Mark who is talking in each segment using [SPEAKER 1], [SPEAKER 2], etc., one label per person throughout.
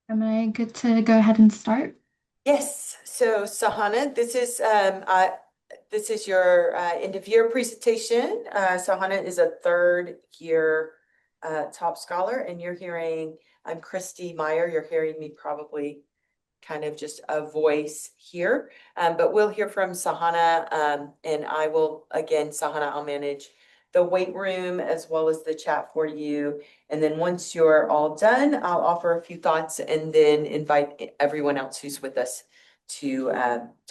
[SPEAKER 1] Am I good to go ahead and start?
[SPEAKER 2] Yes, so Sahana, this is your end of year presentation. Sahana is a third year top scholar, and you're hearing, I'm Christy Meyer. You're hearing me probably kind of just a voice here, but we'll hear from Sahana, and I will, again, Sahana, I'll manage the weight room as well as the chat for you. And then once you're all done, I'll offer a few thoughts and then invite everyone else who's with us to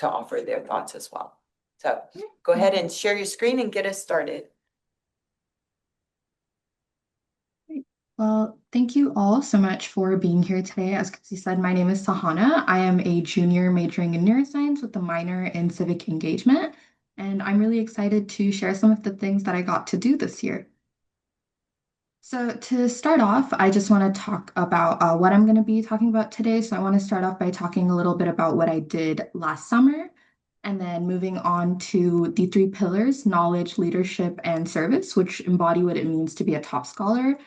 [SPEAKER 2] offer their thoughts as well. So go ahead and share your screen and get us started.
[SPEAKER 1] Great. Well, thank you all so much for being here today. As Chrissy said, my name is Sahana. I am a junior majoring in neuroscience with a minor in civic engagement, and I'm really excited to share some of the things that I got to do this year. So, to start off, I just want to talk about what I'm going to be talking about today. So, I want to start off by talking a little bit about what I did last summer, and then moving on to the three pillars: knowledge, leadership, and service, which embody what it means to be a top scholar.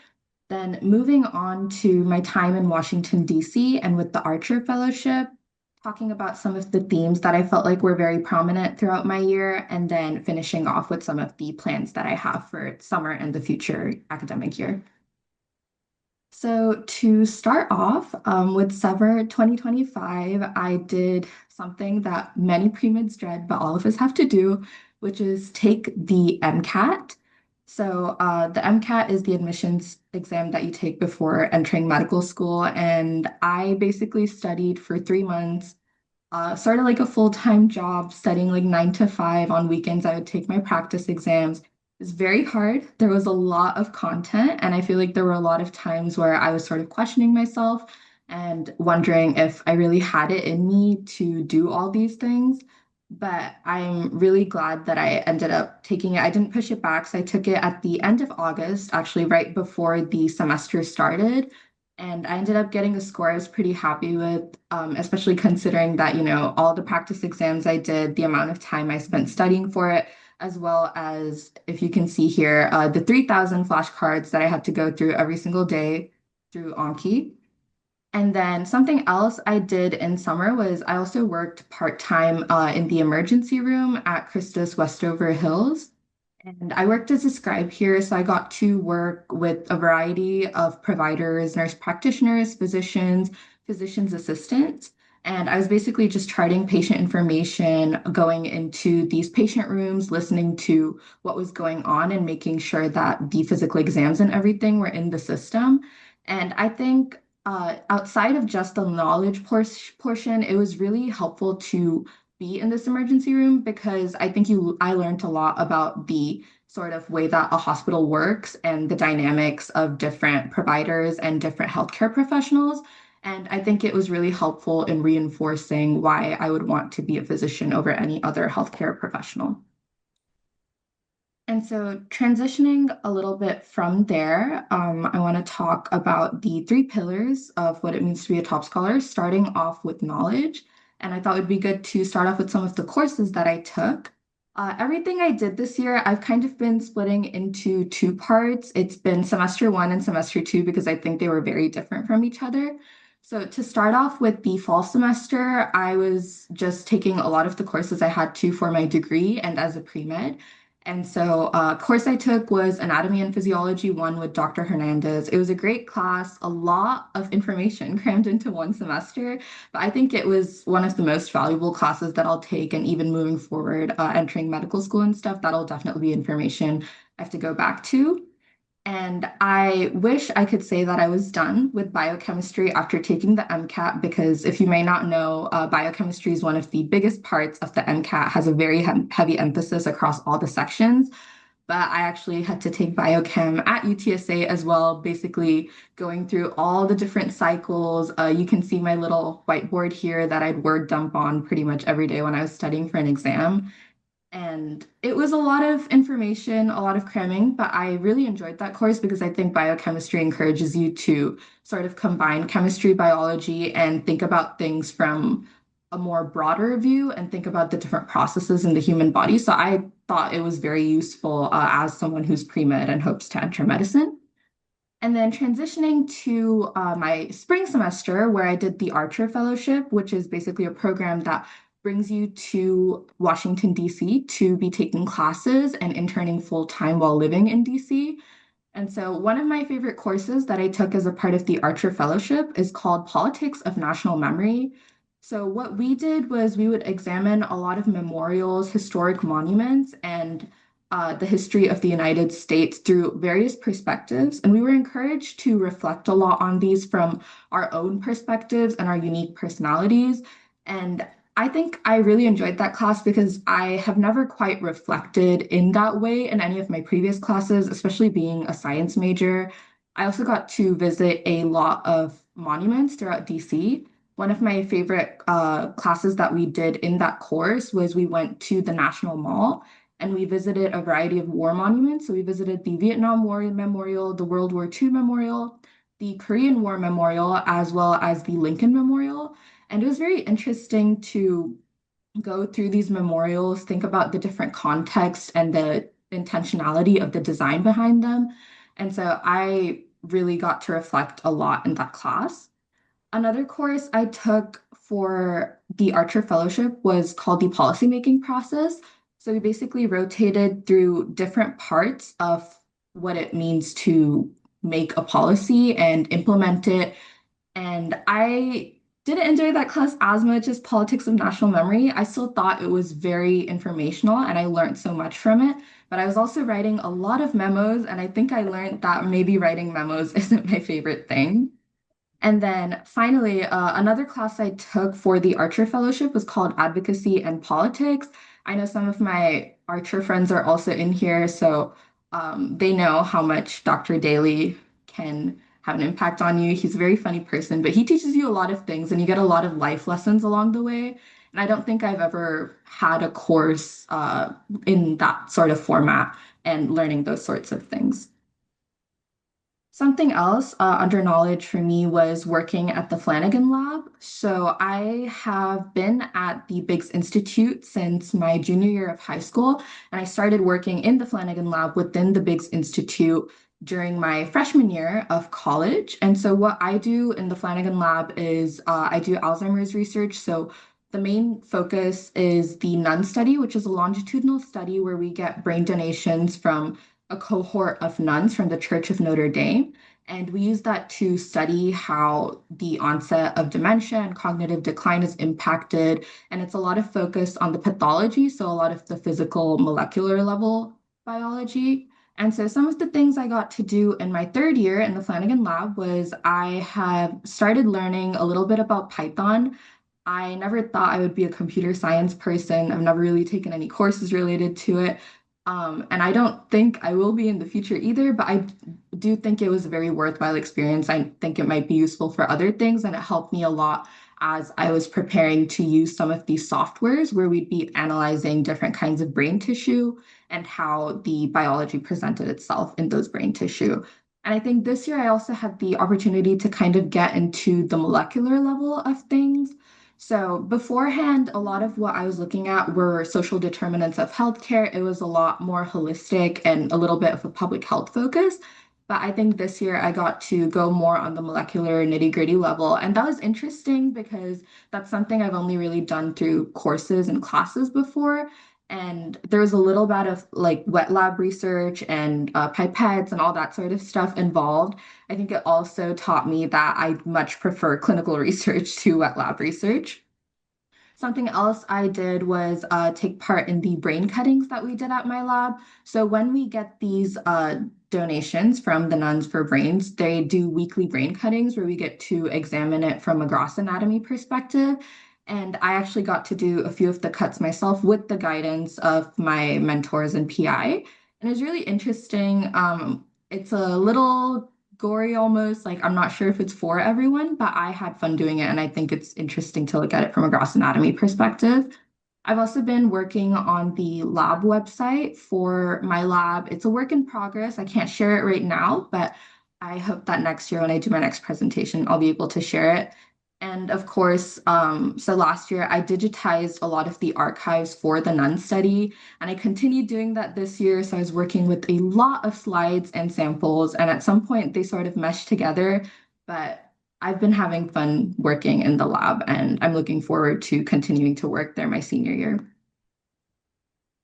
[SPEAKER 1] Then moving on to my time in Washington, D.C., and with the Archer Fellowship, talking about some of the themes that I felt like were very prominent throughout my year, and then finishing off with some of the plans that I have for summer and the future academic year. So to start off with summer 2025, I did something that many pre-mids dread, but all of us have to do, which is take the MCAT. So the MCAT is the admissions exam that you take before entering medical school. And I basically studied for 3 months, sort of like a full-time job, studying like 9 to 5. On weekends, I would take my practice exams. It's very hard. There was a lot of content, and I feel like there were a lot of times where I was sort of questioning myself and wondering if I really had it in me to do all these things. But I'm really glad that I ended up taking it. I didn't push it back, so I took it at the end of August, actually right before the semester started. And I ended up getting a score I was pretty happy with, especially considering that, all the practice exams I did, the amount of time I spent studying for it, as well as, if you can see here, the 3,000 flashcards that I had to go through every single day through Anki. And then something else I did in summer was I also worked part-time in the emergency room at Christus Westover Hills. And I worked as a scribe here, so I got to work with a variety of providers, nurse practitioners, physicians, physician's assistants. And I was basically just charting patient information, going into these patient rooms, listening to what was going on, and making sure that the physical exams and everything were in the system. And I think outside of just the knowledge portion, it was really helpful to be in this emergency room because I learned a lot about the sort of way that a hospital works and the dynamics of different providers and different healthcare professionals. And I think it was really helpful in reinforcing why I would want to be a physician over any other healthcare professional. And so, transitioning a little bit from there, I want to talk about the three pillars of what it means to be a top scholar, starting off with knowledge. And I thought it would be good to start off with some of the courses that I took. Everything I did this year, I've kind of been splitting into two parts. It's been semester one and semester two because I think they were very different from each other. So, to start off with the fall semester, I was just taking a lot of the courses I had to for my degree and as a pre-med. And so, course I took was Anatomy and Physiology 1 with Dr. Hernandez. It was a great class, a lot of information crammed into one semester, but I think it was one of the most valuable classes that I'll take. And even moving forward, entering medical school and stuff, that'll definitely be information I have to go back to. And I wish I could say that I was done with biochemistry after taking the MCAT, because if you may not know, biochemistry is one of the biggest parts of the MCAT, has a very heavy emphasis across all the sections. But I actually had to take biochem at UTSA as well, basically going through all the different cycles. You can see my little whiteboard here that I'd word dump on pretty much every day when I was studying for an exam. And it was a lot of information, a lot of cramming, but I really enjoyed that course because I think biochemistry encourages you to sort of combine chemistry, biology, and think about things from a more broader view and think about the different processes in the human body. So I thought it was very useful as someone who's pre-med and hopes to enter medicine. And then transitioning to my spring semester, where I did the Archer Fellowship, which is basically a program that brings you to Washington, D.C. to be taking classes and interning full time while living in D.C. And so, one of my favorite courses that I took as a part of the Archer Fellowship is called Politics of National Memory. So, what we did was we would examine a lot of memorials, historic monuments, and the history of the United States through various perspectives. And we were encouraged to reflect a lot on these from our own perspectives and our unique personalities. And I think I really enjoyed that class because I have never quite reflected in that way in any of my previous classes, especially being a science major. I also got to visit a lot of monuments throughout DC. One of my favorite classes that we did in that course was we went to the National Mall and we visited a variety of war monuments. So we visited the Vietnam War Memorial, the World War II Memorial, the Korean War Memorial, as well as the Lincoln Memorial. And it was very interesting to go through these memorials, think about the different context and the intentionality of the design behind them. And so I really got to reflect a lot in that class. Another course I took for the Archer Fellowship was called the policymaking process. So we basically rotated through different parts of what it means to make a policy and implement it, and I didn't enjoy that class as much as Politics of National Memory. I still thought it was very informational and I learned so much from it. But I was also writing a lot of memos, and I think I learned that maybe writing memos isn't my favorite thing. And then finally, another class I took for the Archer Fellowship was called Advocacy and Politics. I know some of my Archer friends are also in here, so they know how much Dr. Daly can have an impact on you. He's a very funny person, but he teaches you a lot of things and you get a lot of life lessons along the way. And I don't think I've ever had a course in that sort of format and learning those sorts of things. Something else under knowledge for me was working at the Flanagan Lab. So I have been at the Biggs Institute since my junior year of high school, and I started working in the Flanagan Lab within the Biggs Institute during my freshman year of college. And so what I do in the Flanagan Lab is I do Alzheimer's research. So the main focus is the NUN study, which is a longitudinal study where we get brain donations from a cohort of nuns from the Church of Notre Dame. And we use that to study how the onset of dementia and cognitive decline is impacted. And it's a lot of focus on the pathology, so a lot of the physical molecular level biology. And so some of the things I got to do in my third year in the Flanagan Lab was I have started learning a little bit about Python. I never thought I would be a computer science person. I've never really taken any courses related to it. And I don't think I will be in the future either, but I do think it was a very worthwhile experience. I think it might be useful for other things, and it helped me a lot as I was preparing to use some of these softwares where we'd be analyzing different kinds of brain tissue and how the biology presented itself in those brain tissue. And I think this year I also had the opportunity to kind of get into the molecular level of things. So beforehand, a lot of what I was looking at were social determinants of healthcare. It was a lot more holistic and a little bit of a public health focus. But I think this year I got to go more on the molecular nitty-gritty level. And that was interesting because that's something I've only really done through courses and classes before. And there was a little bit of like wet lab research and pipettes and all that sort of stuff involved. I think it also taught me that I much prefer clinical research to wet lab research. Something else I did was take part in the brain cuttings that we did at my lab. So when we get these donations from the nuns for brains, they do weekly brain cuttings where we get to examine it from a gross anatomy perspective. And I actually got to do a few of the cuts myself with the guidance of my mentors and PI. And it was really interesting. It's a little gory almost. Like, I'm not sure if it's for everyone, but I had fun doing it. And I think it's interesting to look at it from a gross anatomy perspective. I've also been working on the lab website for my lab. It's a work in progress. I can't share it right now, but I hope that next year when I do my next presentation, I'll be able to share it. And of course, so last year I digitized a lot of the archives for the Nun study, and I continued doing that this year. So I was working with a lot of slides and samples, and at some point they sort of meshed together. But I've been having fun working in the lab, and I'm looking forward to continuing to work there my senior year.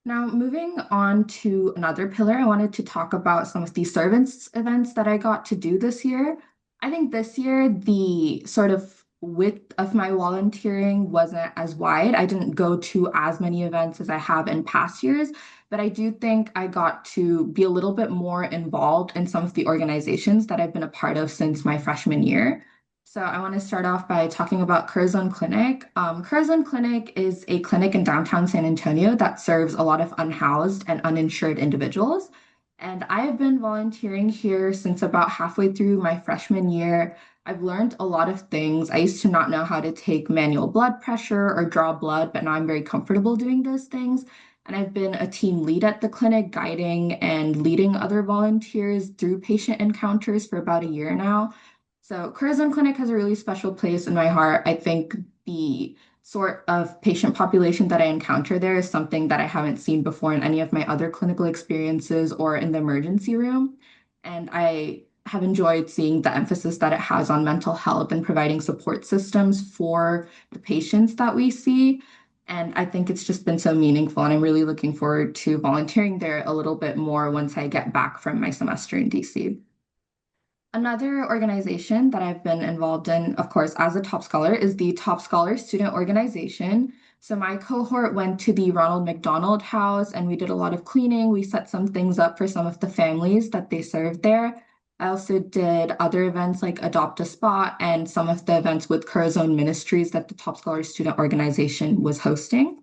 [SPEAKER 1] Now, moving on to another pillar, I wanted to talk about some of the servants events that I got to do this year. I think this year, the sort of width of my volunteering wasn't as wide. I didn't go to as many events as I have in past years, but I do think I got to be a little bit more involved in some of the organizations that I've been a part of since my freshman year. So I want to start off by talking about Curzon Clinic. Curzon Clinic is a clinic in downtown San Antonio that serves a lot of unhoused and uninsured individuals. And I have been volunteering here since about halfway through my freshman year. I've learned a lot of things. I used to not know how to take manual blood pressure or draw blood, but now I'm very comfortable doing those things. And I've been a team lead at the clinic, guiding and leading other volunteers through patient encounters for about a year now. So, Curzon Clinic has a really special place in my heart. I think the sort of patient population that I encounter there is something that I haven't seen before in any of my other clinical experiences or in the emergency room. And I have enjoyed seeing the emphasis that it has on mental health and providing support systems for the patients that we see. And I think it's just been so meaningful. And I'm really looking forward to volunteering there a little bit more once I get back from my semester in DC. Another organization that I've been involved in, of course, as a top scholar, is the Top Scholar Student Organization. So my cohort went to the Ronald McDonald House and we did a lot of cleaning. We set some things up for some of the families that they served there. I also did other events like Adopt a Spot and some of the events with Curzon Ministries that the Top Scholar Student Organization was hosting.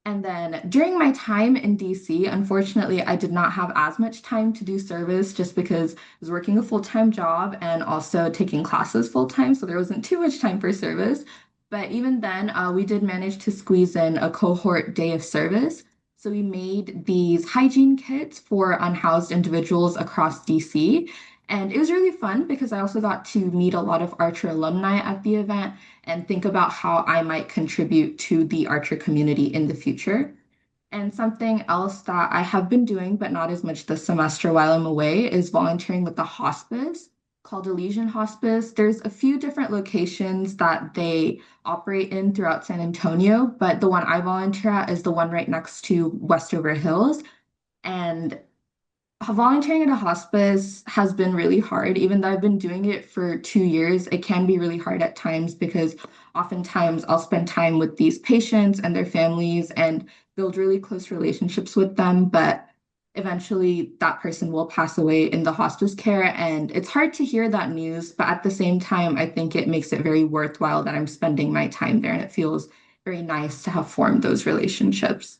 [SPEAKER 1] And then during my time in DC, unfortunately, I did not have as much time to do service just because I was working a full-time job and also taking classes full-time. So there wasn't too much time for service. But even then, we did manage to squeeze in a cohort day of service. So we made these hygiene kits for unhoused individuals across DC. And it was really fun because I also got to meet a lot of Archer alumni at the event and think about how I might contribute to the Archer community in the future. And something else that I have been doing, but not as much this semester while I'm away, is volunteering with the hospice called Elysian Hospice. There's a few different locations that they operate in throughout San Antonio, but the one I volunteer at is the one right next to Westover Hills. And volunteering at a hospice has been really hard. Even though I've been doing it for 2 years, it can be really hard at times because oftentimes I'll spend time with these patients and their families and build really close relationships with them. But eventually, that person will pass away in the hospice care. And it's hard to hear that news. But at the same time, I think it makes it very worthwhile that I'm spending my time there. And it feels very nice to have formed those relationships.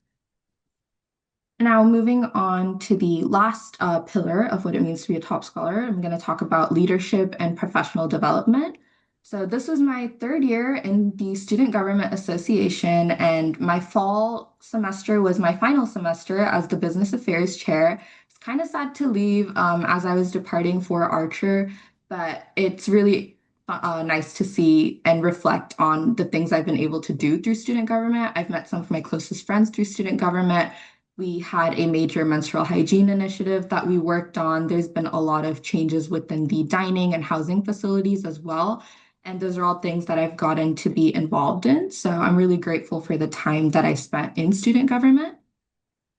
[SPEAKER 1] Now, moving on to the last pillar of what it means to be a top scholar, I'm going to talk about leadership and professional development. So, this was my third year in the Student Government Association, and my fall semester was my final semester as the business affairs chair. It's kind of sad to leave as I was departing for Archer, but it's really nice to see and reflect on the things I've been able to do through student government. I've met some of my closest friends through student government. We had a major menstrual hygiene initiative that we worked on. There's been a lot of changes within the dining and housing facilities as well. And those are all things that I've gotten to be involved in. So I'm really grateful for the time that I spent in student government.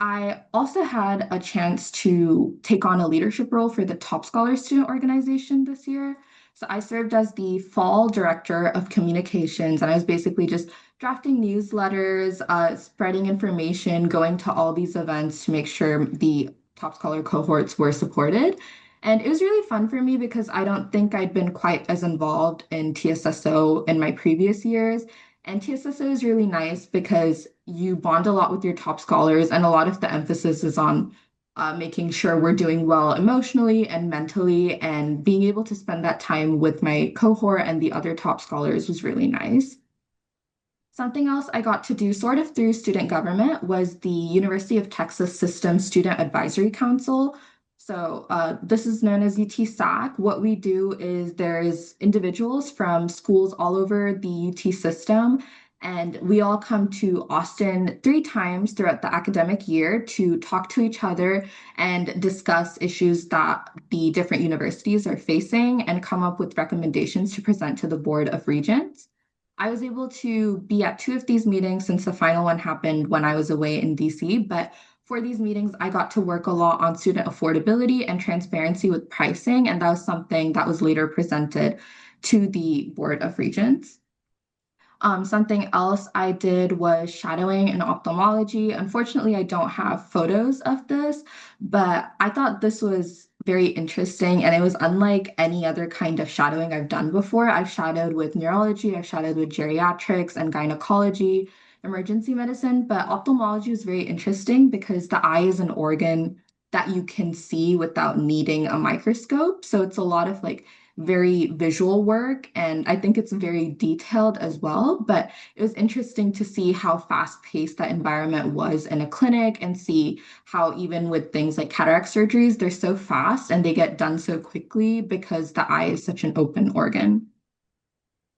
[SPEAKER 1] I also had a chance to take on a leadership role for the Top Scholar Student Organization this year. So I served as the fall director of communications, and I was basically just drafting newsletters, spreading information, going to all these events to make sure the Top Scholar cohorts were supported. And it was really fun for me because I don't think I'd been quite as involved in TSSO in my previous years. And TSSO is really nice because you bond a lot with your top scholars, and a lot of the emphasis is on making sure we're doing well emotionally and mentally. And being able to spend that time with my cohort and the other top scholars was really nice. Something else I got to do sort of through student government was the University of Texas System Student Advisory Council. So this is known as UT-SAC. What we do is there's individuals from schools all over the UT system, and we all come to Austin 3 times throughout the academic year to talk to each other and discuss issues that the different universities are facing and come up with recommendations to present to the Board of Regents. I was able to be at 2 of these meetings since the final one happened when I was away in DC, but for these meetings, I got to work a lot on student affordability and transparency with pricing, and that was something that was later presented to the Board of Regents. Something else I did was shadowing in ophthalmology. Unfortunately, I don't have photos of this, but I thought this was very interesting and it was unlike any other kind of shadowing I've done before. I've shadowed with neurology, I've shadowed with geriatrics and gynecology, emergency medicine, but ophthalmology is very interesting because the eye is an organ that you can see without needing a microscope. So it's a lot of like very visual work, and I think it's very detailed as well. But it was interesting to see how fast-paced that environment was in a clinic and see how even with things like cataract surgeries, they're so fast and they get done so quickly because the eye is such an open organ.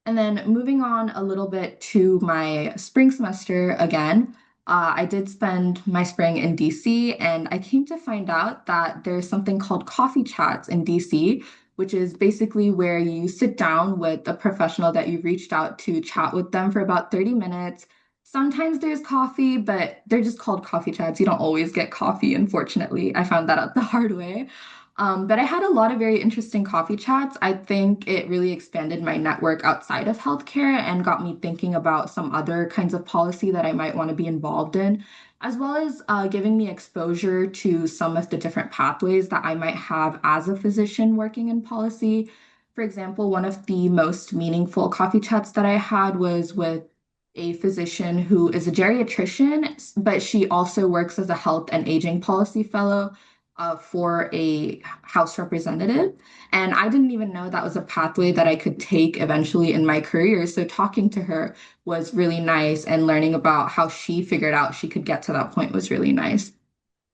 [SPEAKER 1] And then moving on a little bit to my spring semester again, I did spend my spring in DC, and I came to find out that there's something called coffee chats in DC, which is basically where you sit down with a professional that you've reached out to chat with them for about 30 minutes. Sometimes there's coffee, but they're just called coffee chats. You don't always get coffee, unfortunately. I found that out the hard way. But I had a lot of very interesting coffee chats. I think it really expanded my network outside of healthcare and got me thinking about some other kinds of policy that I might want to be involved in, as well as giving me exposure to some of the different pathways that I might have as a physician working in policy. For example, one of the most meaningful coffee chats that I had was with a physician who is a geriatrician, but she also works as a health and aging policy fellow for a House representative. And I didn't even know that was a pathway that I could take eventually in my career. So talking to her was really nice, and learning about how she figured out she could get to that point was really nice.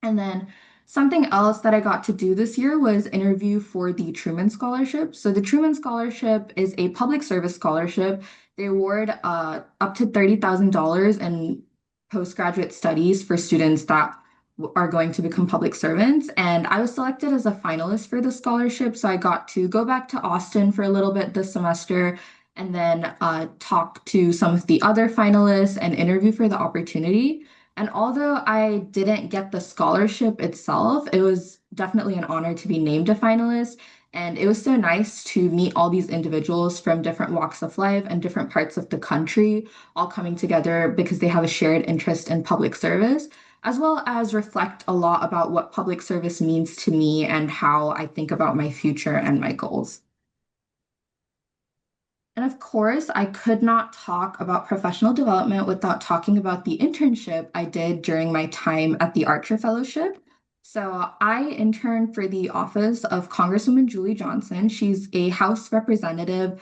[SPEAKER 1] And then something else that I got to do this year was interview for the Truman Scholarship. So the Truman Scholarship is a public service scholarship. They award up to $30,000 in postgraduate studies for students that are going to become public servants. And I was selected as a finalist for the scholarship. So I got to go back to Austin for a little bit this semester and then talk to some of the other finalists and interview for the opportunity. And although I didn't get the scholarship itself, it was definitely an honor to be named a finalist. And it was so nice to meet all these individuals from different walks of life and different parts of the country, all coming together because they have a shared interest in public service, as well as reflect a lot about what public service means to me and how I think about my future and my goals. And of course, I could not talk about professional development without talking about the internship I did during my time at the Archer Fellowship. So I interned for the office of Congresswoman Julie Johnson. She's a House representative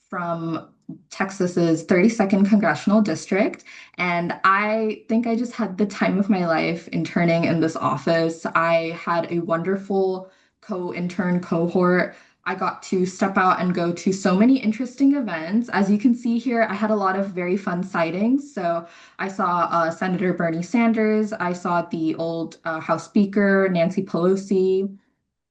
[SPEAKER 1] from Texas's 32nd congressional district. And I think I just had the time of my life interning in this office. I had a wonderful co-intern cohort. I got to step out and go to so many interesting events. As you can see here, I had a lot of very fun sightings. So I saw Senator Bernie Sanders, I saw the old House Speaker, Nancy Pelosi,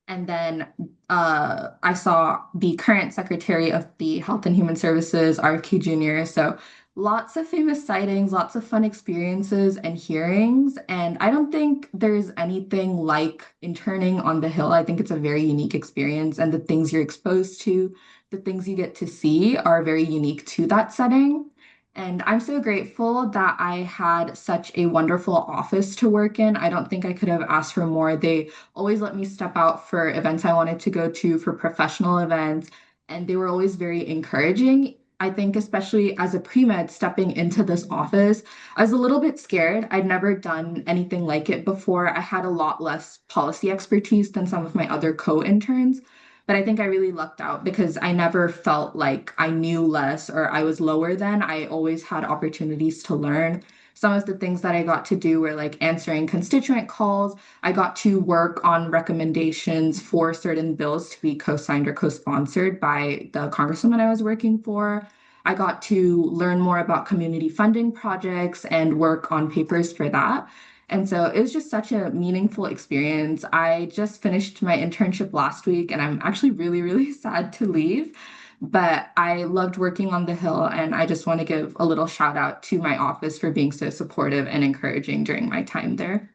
[SPEAKER 1] and then I saw the current Secretary of the Health and Human Services, RFK Jr. So lots of famous sightings, lots of fun experiences and hearings. And I don't think there's anything like interning on the Hill. I think it's a very unique experience, and the things you're exposed to, the things you get to see are very unique to that setting. And I'm so grateful that I had such a wonderful office to work in. I don't think I could have asked for more. They always let me step out for events I wanted to go to, for professional events, and they were always very encouraging. I think, especially as a pre-med stepping into this office, I was a little bit scared. I'd never done anything like it before. I had a lot less policy expertise than some of my other co-interns, but I think I really lucked out because I never felt like I knew less or I was lower than. I always had opportunities to learn. some of the things that I got to do were like answering constituent calls. I got to work on recommendations for certain bills to be co-signed or co-sponsored by the congresswoman I was working for. I got to learn more about community funding projects and work on papers for that. And so it was just such a meaningful experience. I just finished my internship last week and I'm actually really, really sad to leave. But I loved working on the Hill, and I just want to give a little shout out to my office for being so supportive and encouraging during my time there.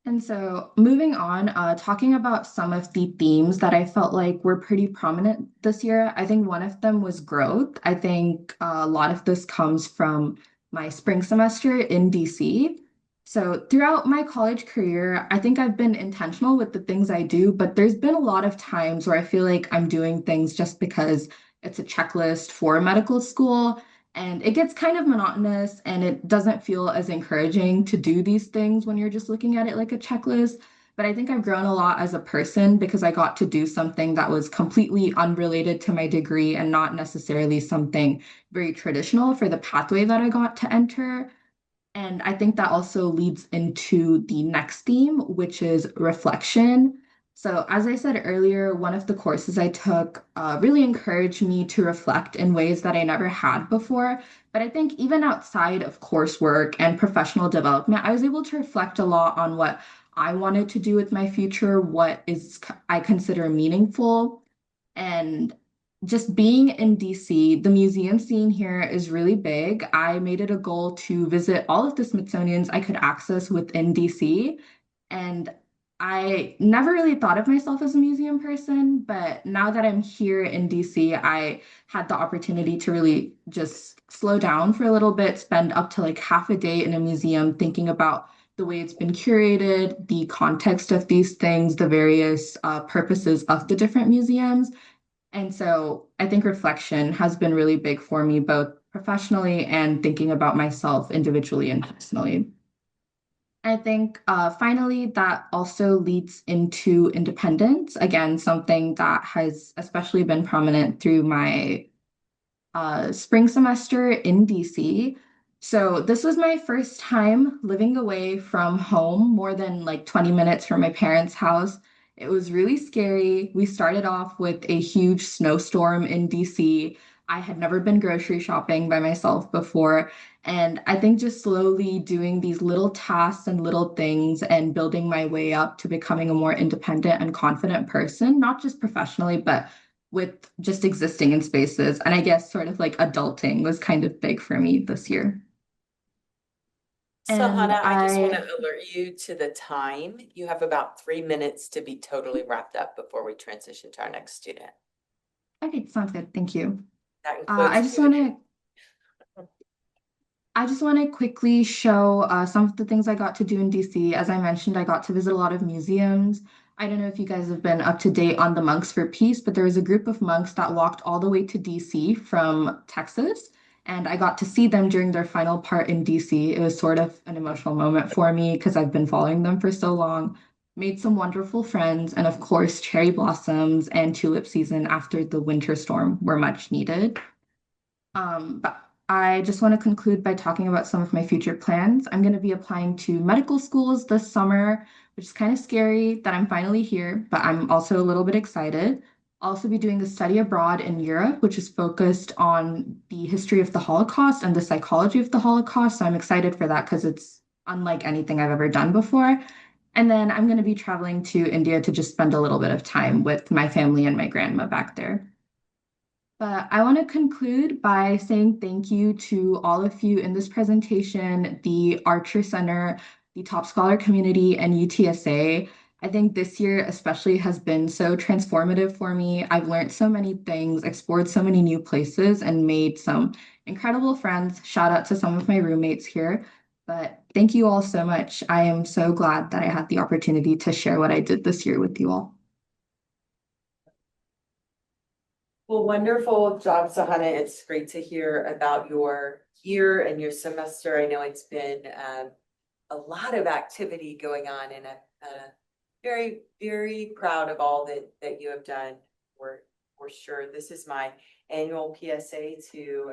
[SPEAKER 1] And so, moving on, talking about some of the themes that I felt like were pretty prominent this year, I think one of them was growth. I think a lot of this comes from my spring semester in DC. So, throughout my college career, I think I've been intentional with the things I do, but there's been a lot of times where I feel like I'm doing things just because it's a checklist for medical school. And it gets kind of monotonous and it doesn't feel as encouraging to do these things when you're just looking at it like a checklist. But I think I've grown a lot as a person because I got to do something that was completely unrelated to my degree and not necessarily something very traditional for the pathway that I got to enter. And I think that also leads into the next theme, which is reflection. So, as I said earlier, one of the courses I took really encouraged me to reflect in ways that I never had before. But I think even outside of coursework and professional development, I was able to reflect a lot on what I wanted to do with my future, what is I consider meaningful, and just being in DC, the museum scene here is really big. I made it a goal to visit all of the Smithsonian's I could access within DC. And I never really thought of myself as a museum person, but now that I'm here in DC, I had the opportunity to really just slow down for a little bit, spend up to like half a day in a museum thinking about the way it's been curated, the context of these things, the various purposes of the different museums. And so I think reflection has been really big for me, both professionally and thinking about myself individually and personally. I think finally that also leads into independence. Again, something that has especially been prominent through my spring semester in DC. So this was my first time living away from home, more than like 20 minutes from my parents' house. It was really scary. We started off with a huge snowstorm in DC. I had never been grocery shopping by myself before. And I think just slowly doing these little tasks and little things and building my way up to becoming a more independent and confident person, not just professionally, but with just existing in spaces. And I guess sort of like adulting was kind of big for me this year.
[SPEAKER 2] So
[SPEAKER 1] And
[SPEAKER 2] Hannah, I just want to
[SPEAKER 1] I,
[SPEAKER 2] alert you to the time. You have about 3 minutes to be totally wrapped up before we transition to our next student.
[SPEAKER 1] okay, sounds good. Thank you.
[SPEAKER 2] That
[SPEAKER 1] Uh, I
[SPEAKER 2] includes
[SPEAKER 1] just want
[SPEAKER 2] Q&A.
[SPEAKER 1] to I just want to quickly show some of the things I got to do in DC. As I mentioned, I got to visit a lot of museums. I don't know if you guys have been up to date on the Monks for Peace, but there was a group of monks that walked all the way to DC from Texas, and I got to see them during their final part in DC. It was sort of an emotional moment for me because I've been following them for so long. Made some wonderful friends, and of course, cherry blossoms and tulip season after the winter storm were much needed. But I just want to conclude by talking about some of my future plans. I'm going to be applying to medical schools this summer, which is kind of scary that I'm finally here, but I'm also a little bit excited. I'll also be doing a study abroad in Europe, which is focused on the history of the Holocaust and the psychology of the Holocaust. So I'm excited for that because it's unlike anything I've ever done before. And then I'm going to be traveling to India to just spend a little bit of time with my family and my grandma back there. But I want to conclude by saying thank you to all of you in this presentation, the Archer Center, the Top Scholar community, and UTSA. I think this year especially has been so transformative for me. I've learned so many things, explored so many new places, and made some incredible friends. Shout out to some of my roommates here. But thank you all so much. I am so glad that I had the opportunity to share what I did this year with you all.
[SPEAKER 2] Well, wonderful job, Sahana. It's great to hear about your year and your semester. I know it's been a lot of activity going on, and I'm very, very proud of all that you have done. We're sure. This is my annual PSA to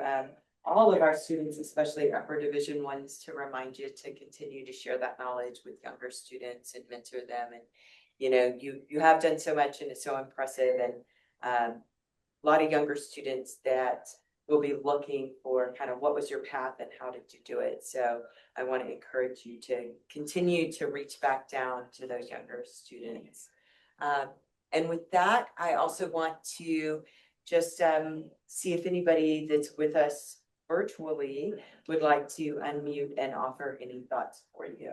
[SPEAKER 2] all of our students, especially upper division ones, to remind you to continue to share that knowledge with younger students and mentor them. And, you have done so much and it's so impressive. And a lot of younger students that will be looking for kind of what was your path and how did you do it. So I want to encourage you to continue to reach back down to those younger students. And with that, I also want to just see if anybody that's with us virtually would like to unmute and offer any thoughts for you.